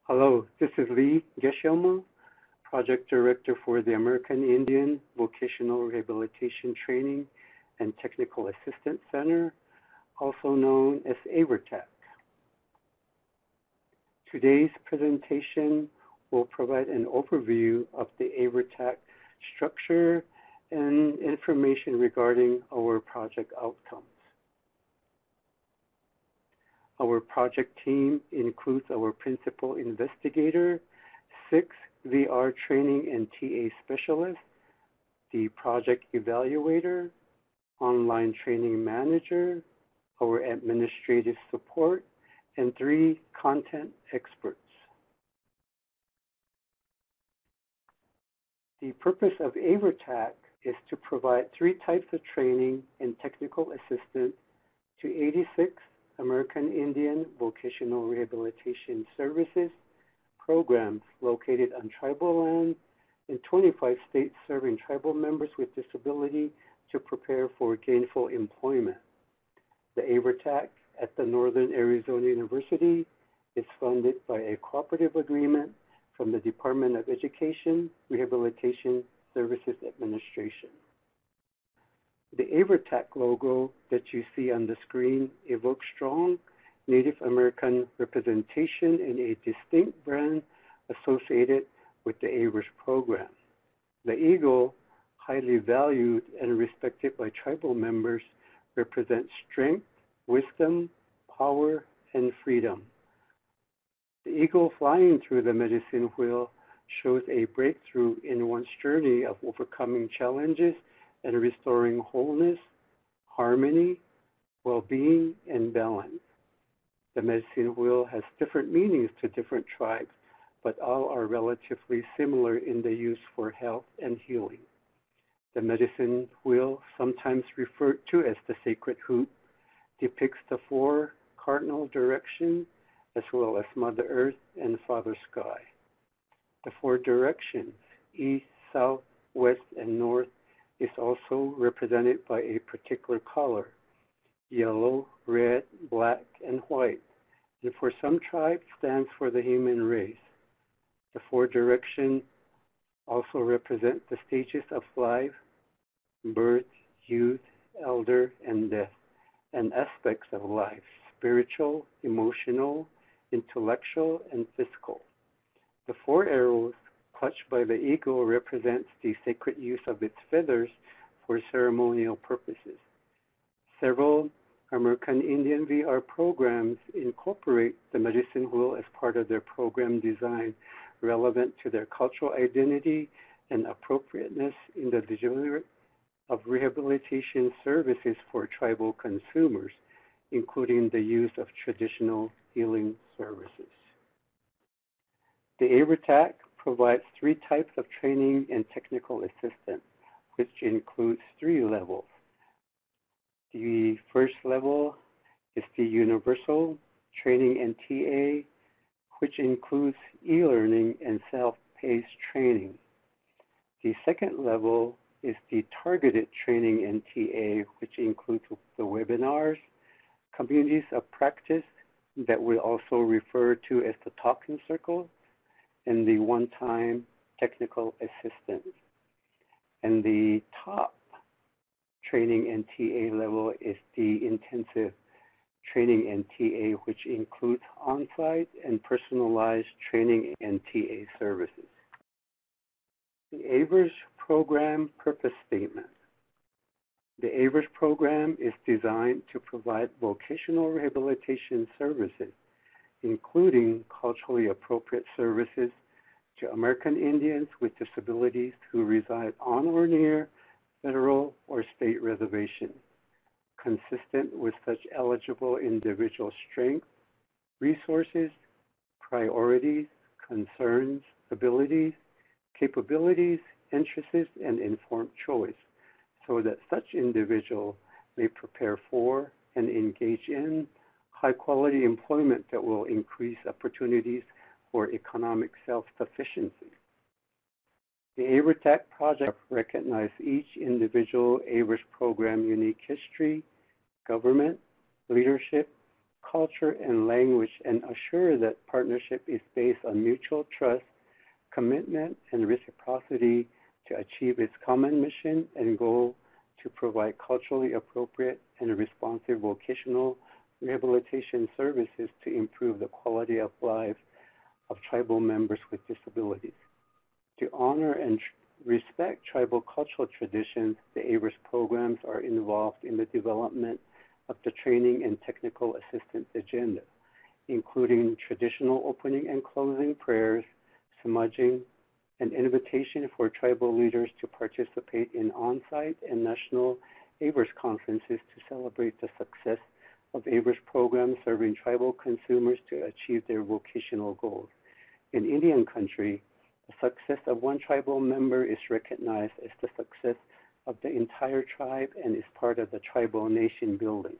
Hello, this is Lee Geshelma, Project Director for the American Indian Vocational Rehabilitation Training and Technical Assistance Center, also known as AVRTAC. Today's presentation will provide an overview of the AVRTAC structure and information regarding our project outcomes. Our project team includes our principal investigator, 6 VR training and TA specialists, the project evaluator, online training manager, our administrative support, and 3 content experts. The purpose of AVRTAC is to provide 3 types of training and technical assistance to 86 American Indian Vocational Rehabilitation Services programs located on tribal land in 25 states serving tribal members with disability to prepare for gainful employment. The AVRTAC at the Northern Arizona University is funded by a cooperative agreement from the Department of Education, Rehabilitation Services Administration. The AVRTAC logo that you see on the screen evokes strong Native American representation and a distinct brand associated with the AVRS program. The eagle, highly valued and respected by tribal members, represents strength, wisdom, power, and freedom. The eagle flying through the medicine wheel shows a breakthrough in one's journey of overcoming challenges and restoring wholeness, harmony, well-being, and balance. The medicine wheel has different meanings to different tribes, but all are relatively similar in the use for health and healing. The medicine wheel, sometimes referred to as the sacred hoop, depicts the 4 cardinal directions as well as Mother Earth and Father Sky. The 4 directions, east, south, west, and north, is also represented by a particular color, yellow, red, black, and white, and for some tribes stands for the human race. The 4 directions also represent the stages of life, birth, youth, elder, and death, and aspects of life, spiritual, emotional, intellectual, and physical. The 4 arrows clutched by the eagle represents the sacred use of its feathers for ceremonial purposes. Several American Indian VR programs incorporate the medicine wheel as part of their program design relevant to their cultural identity and appropriateness in the delivery of rehabilitation services for tribal consumers, including the use of traditional healing services. The AVRTAC provides 3 types of training and technical assistance, which includes 3 levels. The first level is the Universal Training and TA, which includes e-learning and self-paced training. The second level is the Targeted Training and TA, which includes the webinars, communities of practice that we also refer to as the talking circle, and the one-time technical assistance. And the top training and TA level is the intensive training and TA, which includes on-site and personalized training and TA services. The AVRS program purpose statement. The AVRS program is designed to provide vocational rehabilitation services, including culturally appropriate services to American Indians with disabilities who reside on or near federal or state reservations, consistent with such eligible individual strengths, resources, priorities, concerns, abilities, capabilities, interests, and informed choice, so that such individual may prepare for and engage in high-quality employment that will increase opportunities for economic self-sufficiency. The AVRTAC project recognizes each individual AVRS program unique history, government, leadership, culture, and language, and assure that partnership is based on mutual trust, commitment, and reciprocity to achieve its common mission and goal to provide culturally appropriate and responsive vocational rehabilitation services to improve the quality of life of tribal members with disabilities. To honor and respect tribal cultural traditions, the ABERS programs are involved in the development of the training and technical assistance agenda, including traditional opening and closing prayers, smudging, an invitation for tribal leaders to participate in on-site and national ABERS conferences to celebrate the success of ABERS programs serving tribal consumers to achieve their vocational goals. In Indian country, the success of one tribal member is recognized as the success of the entire tribe and is part of the tribal nation building.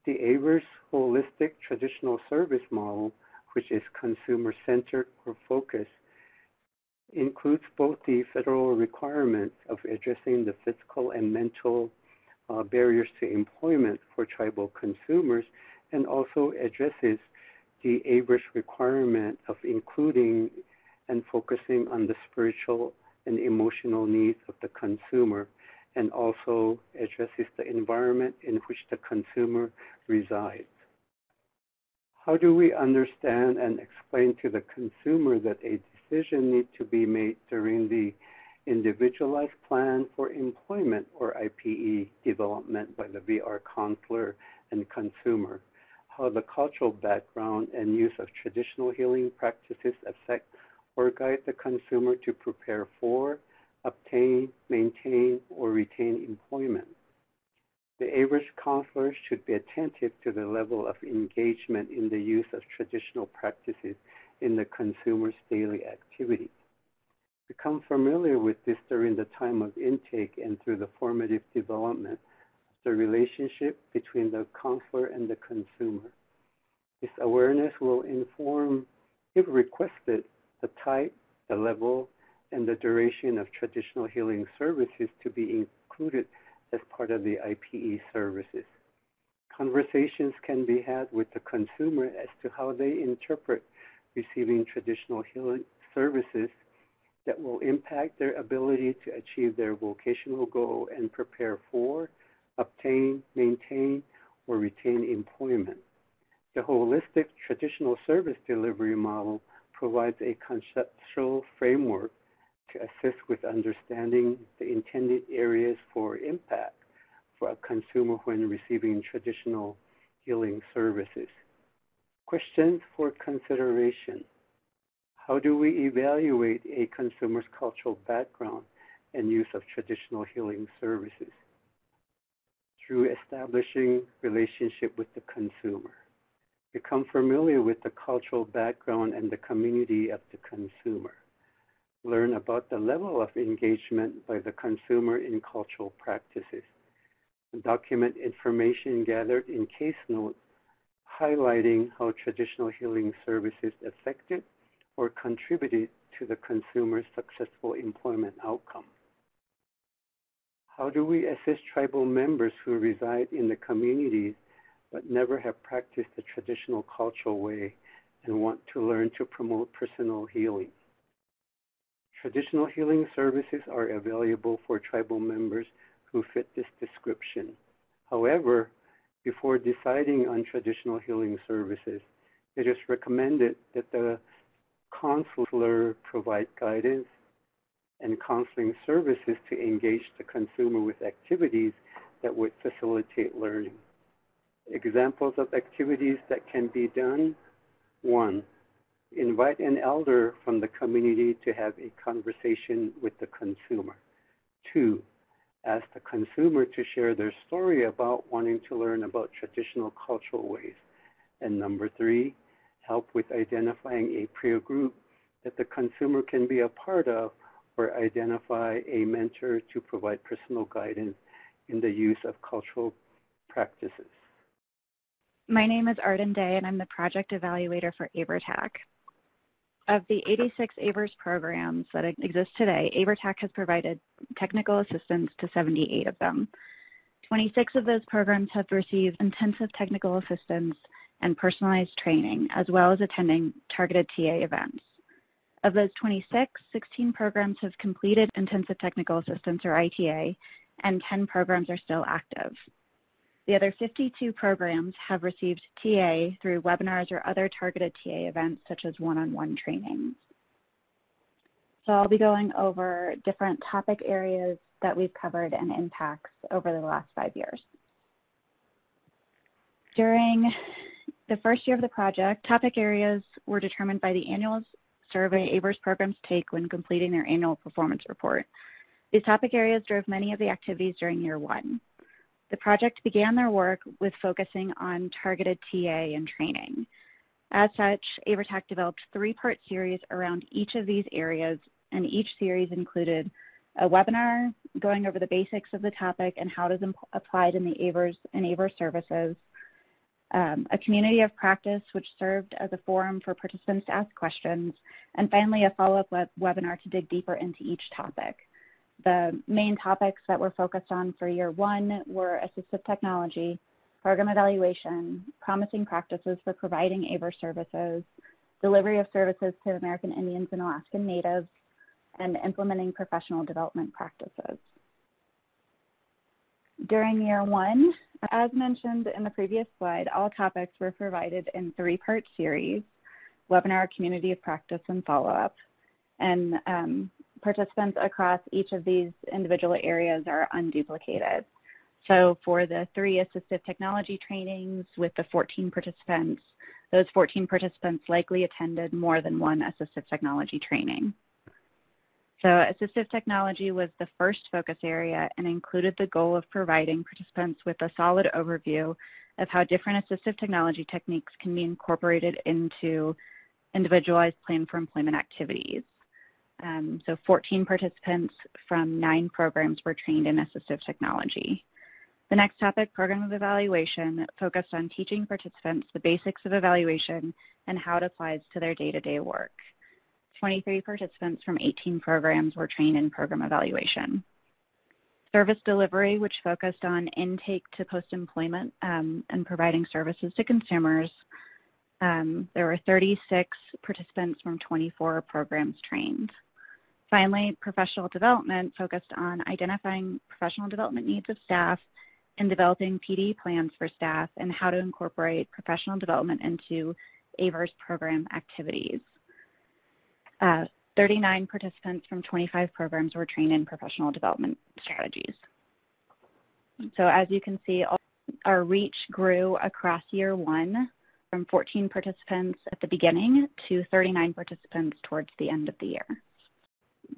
The ABERS holistic traditional service model, which is consumer-centered or focused, includes both the federal requirements of addressing the physical and mental barriers to employment for tribal consumers, and also addresses the ABERS requirement of including and focusing on the spiritual and emotional needs of the consumer, and also addresses the environment in which the consumer resides. How do we understand and explain to the consumer that a decision needs to be made during the Individualized Plan for Employment, or IPE, development by the VR counselor and consumer? How the cultural background and use of traditional healing practices affect or guide the consumer to prepare for, obtain, maintain, or retain employment. The ABERS counselors should be attentive to the level of engagement in the use of traditional practices in the consumer's daily activities. Become familiar with this during the time of intake and through the formative development of the relationship between the counselor and the consumer. This awareness will inform, if requested, the type, the level, and the duration of traditional healing services to be included as part of the IPE services. Conversations can be had with the consumer as to how they interpret receiving traditional healing services that will impact their ability to achieve their vocational goal and prepare for, obtain, maintain, or retain employment. The holistic traditional service delivery model provides a conceptual framework to assist with understanding the intended areas for impact for a consumer when receiving traditional healing services. Questions for consideration. How do we evaluate a consumer's cultural background and use of traditional healing services? Through establishing relationship with the consumer. Become familiar with the cultural background and the community of the consumer. Learn about the level of engagement by the consumer in cultural practices. Document information gathered in case notes highlighting how traditional healing services affected or contributed to the consumer's successful employment outcome. How do we assist tribal members who reside in the communities but never have practiced the traditional cultural way and want to learn to promote personal healing? Traditional healing services are available for tribal members who fit this description. However, before deciding on traditional healing services, it is recommended that the counselor provide guidance and counseling services to engage the consumer with activities that would facilitate learning. Examples of activities that can be done: 1. Invite an elder from the community to have a conversation with the consumer. 2. Ask the consumer to share their story about wanting to learn about traditional cultural ways. And number 3, help with identifying a peer group that the consumer can be a part of, or identify a mentor to provide personal guidance in the use of cultural practices. My name is Arden Day, and I'm the project evaluator for ABERTAC. Of the 86 ABERS programs that exist today, ABERTAC has provided technical assistance to 78 of them. 26 of those programs have received intensive technical assistance and personalized training, as well as attending targeted TA events. Of those 26, 16 programs have completed intensive technical assistance or ITA, and 10 programs are still active. The other 52 programs have received TA through webinars or other targeted TA events such as one-on-one trainings. So I'll be going over different topic areas that we've covered and impacts over the last 5 years. During the first year of the project, topic areas were determined by the annual survey ABERS programs take when completing their annual performance report. These topic areas drove many of the activities during year one. The project began their work with focusing on targeted TA and training. As such, ABERTAC developed a 3-part series around each of these areas, and each series included a webinar going over the basics of the topic and how it is applied in the ABERS services, a community of practice which served as a forum for participants to ask questions, and finally a follow-up webinar to dig deeper into each topic. The main topics that were focused on for year one were assistive technology, program evaluation, promising practices for providing ABERS services, delivery of services to American Indians and Alaskan Natives, and implementing professional development practices. During year one, as mentioned in the previous slide, all topics were provided in 3-part series: webinar, community of practice, and follow-up. And participants across each of these individual areas are unduplicated. So for the 3 assistive technology trainings with the 14 participants, those 14 participants likely attended more than one assistive technology training. So assistive technology was the first focus area and included the goal of providing participants with a solid overview of how different assistive technology techniques can be incorporated into individualized plan for employment activities. So 14 participants from 9 programs were trained in assistive technology. The next topic, program of evaluation, focused on teaching participants the basics of evaluation and how it applies to their day-to-day work. 23 participants from 18 programs were trained in program evaluation. Service delivery, which focused on intake to post-employment and providing services to consumers. There were 36 participants from 24 programs trained. Finally, professional development focused on identifying professional development needs of staff and developing PD plans for staff and how to incorporate professional development into ABERS program activities. 39 participants from 25 programs were trained in professional development strategies. So as you can see, our reach grew across year one from 14 participants at the beginning to 39 participants towards the end of the year.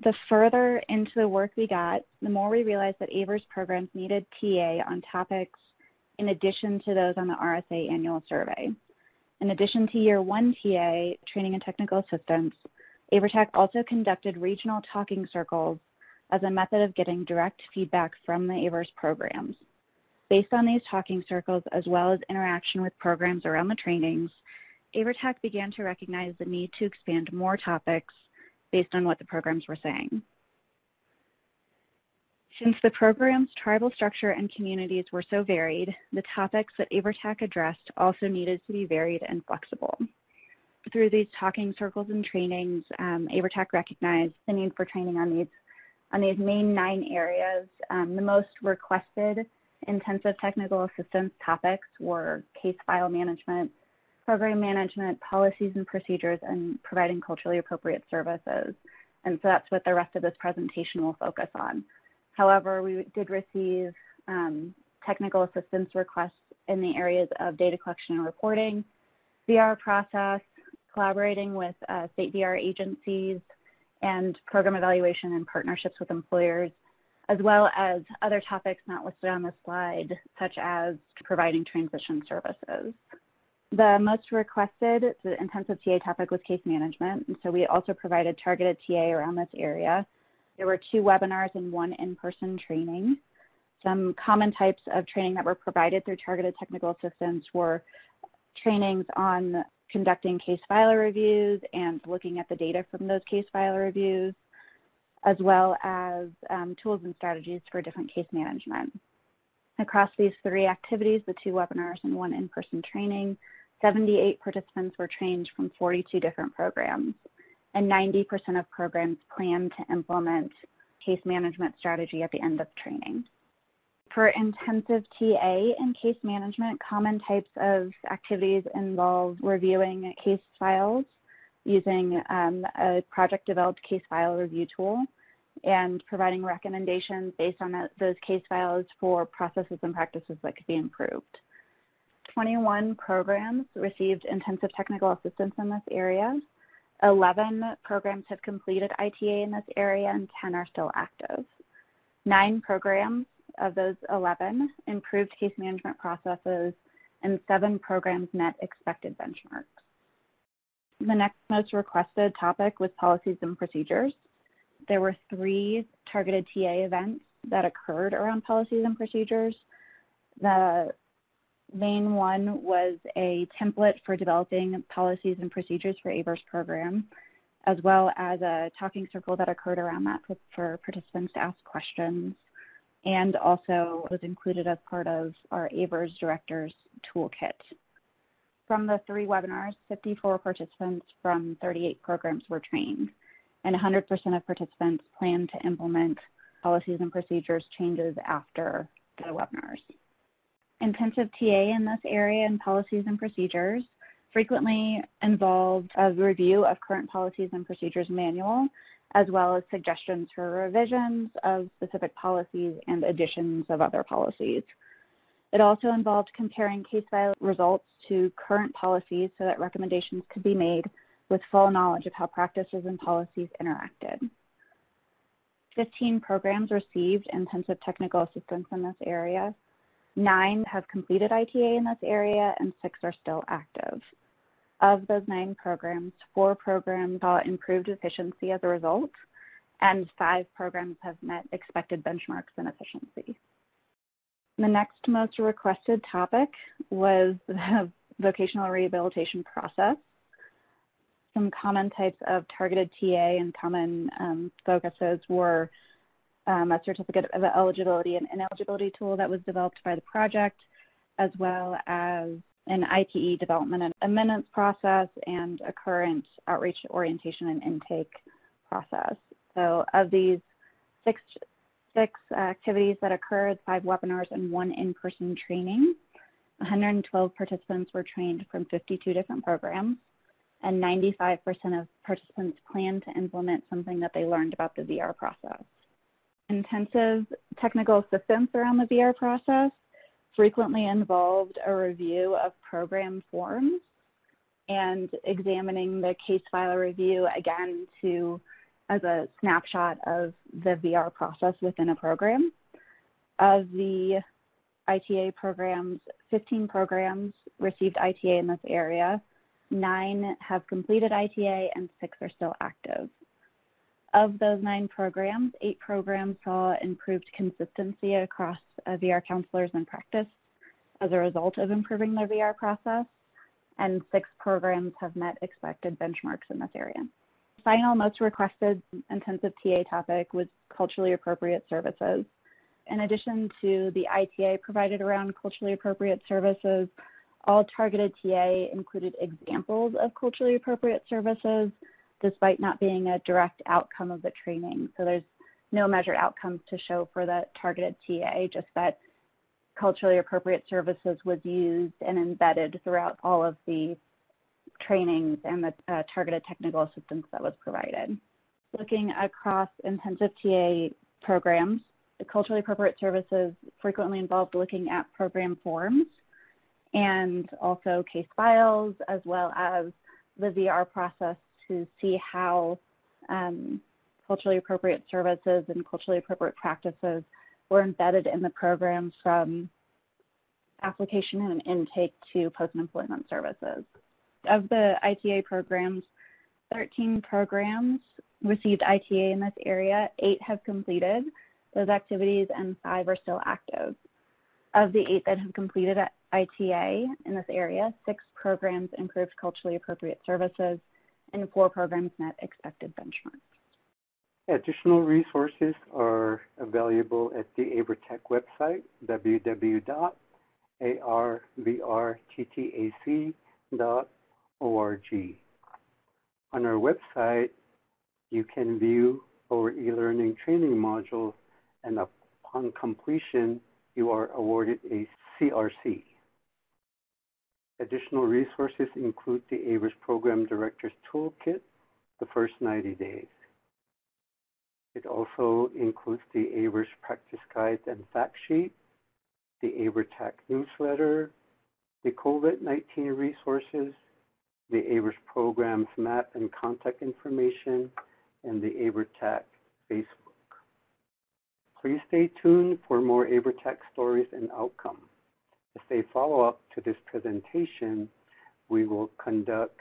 The further into the work we got, the more we realized that ABERS programs needed TA on topics in addition to those on the RSA annual survey. In addition to year one TA, training and technical assistance, ABERTAC also conducted regional talking circles as a method of getting direct feedback from the ABERS programs. Based on these talking circles, as well as interaction with programs around the trainings, ABERTAC began to recognize the need to expand more topics based on what the programs were saying. Since the program's tribal structure and communities were so varied, the topics that ABERTAC addressed also needed to be varied and flexible. Through these talking circles and trainings, ABERTAC recognized the need for training on these main 9 areas. The most requested intensive technical assistance topics were case file management, program management, policies and procedures, and providing culturally appropriate services. And so that's what the rest of this presentation will focus on. However, we did receive technical assistance requests in the areas of data collection and reporting, VR process, collaborating with state VR agencies, and program evaluation and partnerships with employers, as well as other topics not listed on the slide, such as providing transition services. The most requested, the intensive TA topic, was case management, and so we also provided targeted TA around this area. There were 2 webinars and 1 in-person training. Some common types of training that were provided through targeted technical assistance were trainings on conducting case file reviews and looking at the data from those case file reviews, as well as tools and strategies for different case management. Across these 3 activities, the 2 webinars and 1 in-person training, 78 participants were trained from 42 different programs, and 90% of programs plan to implement case management strategy at the end of training. For intensive TA and case management, common types of activities involve reviewing case files using a project-developed case file review tool and providing recommendations based on those case files for processes and practices that could be improved. 21 programs received intensive technical assistance in this area. 11 programs have completed ITA in this area and 10 are still active. 9 programs of those 11 improved case management processes, and 7 programs met expected benchmarks. The next most requested topic was policies and procedures. There were 3 targeted TA events that occurred around policies and procedures. The main one was a template for developing policies and procedures for ABER's program, as well as a talking circle that occurred around that for participants to ask questions, and also was included as part of our ABER's Directors Toolkit. From the 3 webinars, 54 participants from 38 programs were trained, and 100% of participants plan to implement policies and procedures changes after the webinars. Intensive TA in this area and policies and procedures frequently involved a review of current policies and procedures manual, as well as suggestions for revisions of specific policies and additions of other policies. It also involved comparing case file results to current policies so that recommendations could be made with full knowledge of how practices and policies interacted. 15 programs received intensive technical assistance in this area. 9 have completed ITA in this area, and 6 are still active. Of those 9 programs, 4 programs saw improved efficiency as a result, and 5 programs have met expected benchmarks in efficiency. The next most requested topic was the vocational rehabilitation process. Some common types of targeted TA and common focuses were a certificate of eligibility and ineligibility tool that was developed by the project, as well as an ITE development and amendments process and a current outreach orientation and intake process. So of these six activities that occurred, 5 webinars and 1 in-person training, 112 participants were trained from 52 different programs, and 95% of participants plan to implement something that they learned about the VR process. Intensive technical assistance around the VR process frequently involved a review of program forms and examining the case file review again as a snapshot of the VR process within a program. Of the ITA programs, 15 programs received ITA in this area. 9 have completed ITA and 6 are still active. Of those 9 programs, 8 programs saw improved consistency across VR counselors in practice as a result of improving their VR process, and 6 programs have met expected benchmarks in this area. The final most requested intensive TA topic was culturally appropriate services. In addition to the ITA provided around culturally appropriate services, all targeted TA included examples of culturally appropriate services, despite not being a direct outcome of the training. So there's no measured outcomes to show for the targeted TA, just that culturally appropriate services was used and embedded throughout all of the trainings and the targeted technical assistance that was provided. Looking across intensive TA programs, the culturally appropriate services frequently involved looking at program forms and also case files, as well as the VR process to see how culturally appropriate services and culturally appropriate practices were embedded in the program from application and intake to post-employment services. Of the ITA programs, 13 programs received ITA in this area. 8 have completed those activities and 5 are still active. Of the 8 that have completed ITA in this area, 6 programs improved culturally appropriate services and 4 programs met expected benchmarks. Additional resources are available at the ABRTAC website, www.arvrttac.org. On our website, you can view our e-learning training modules, and upon completion, you are awarded a CRC. Additional resources include the ABRS Program Director's Toolkit, the first 90 days. It also includes the ABRS Practice Guide and Fact Sheet, the ABRTAC newsletter, the COVID-19 resources, the ABRS Programs map and contact information, and the ABRTAC Facebook. Please stay tuned for more ABRTAC stories and outcomes. As a follow-up to this presentation, we will conduct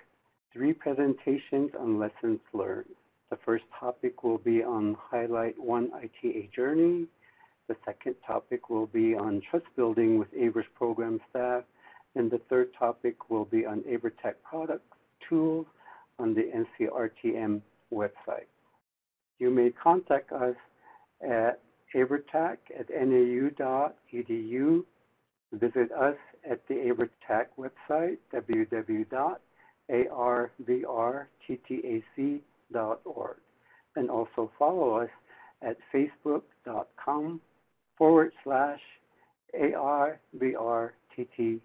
3 presentations on lessons learned. The first topic will be on Highlight One ITA Journey. The second topic will be on trust building with ABRS program staff. And the third topic will be on ABRTAC product tools on the NCRTM website. You may contact us at abrtac@nau.edu. Visit us at the ABRTAC website, www.arvrttac.org, and also follow us at facebook.com/ARVRTT